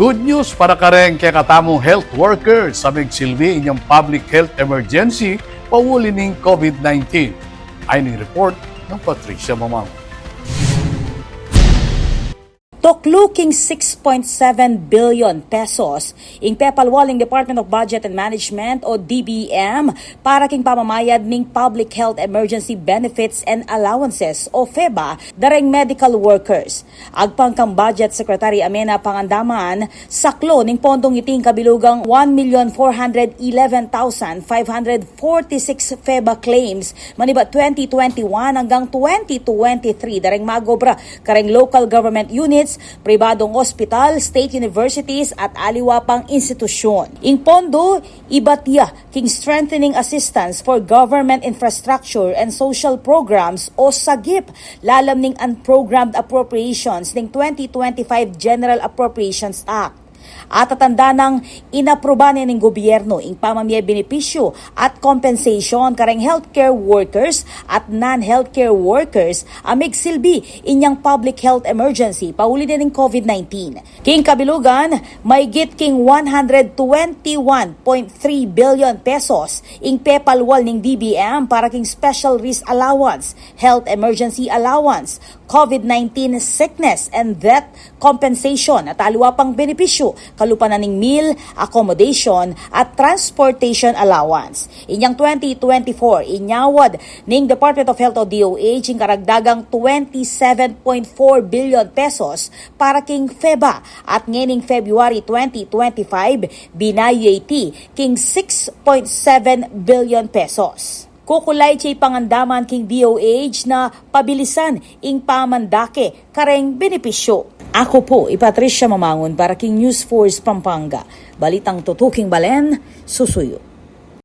Good news para kareng kay katamong health workers sa magsilbi inyong public health emergency pauli ning COVID-19. Ay ni report ng Patricia Mamang. Tukluking 6.7 billion pesos ing pepalwaling Department of Budget and Management o DBM para king pamamayad ning Public Health Emergency Benefits and Allowances o FEBA dareng medical workers. Agpang kang Budget Secretary Amena Pangandaman, saklo ning pondong iting kabilugang 1,411,546 FEBA claims maniba 2021 hanggang 2023 dareng magobra kareng local government units, pribadong ospital, state universities at aliwa pang institusyon. Ing pondo, ibatya king strengthening assistance for government infrastructure and social programs o SAGIP, lalam ning unprogrammed appropriations ning 2025 General Appropriations Act. At tatanda ng inaprobahan ng gobyerno ing pamamiyay benepisyo at compensation kareng healthcare workers at non-healthcare workers amig silbi inyang public health emergency pauli din ng COVID-19. King kabilugan, may git king 121.3 billion pesos ing pepalwal ning DBM para king special risk allowance, health emergency allowance, COVID-19 sickness and death compensation at aliwa pang benepisyo kalupanan ning meal, accommodation at transportation allowance. Inyang 2024 inyawad ning Department of Health o DOH ing karagdagang 27.4 billion pesos para king FEBA at ngening February 2025 binayat king 6.7 billion pesos. Kukulay chay pangandaman king DOH na pabilisan ing pamandake kareng benepisyo. Ako po, Patricia Mamangon para king News Force Pampanga. Balitang tutuking balen, susuyo.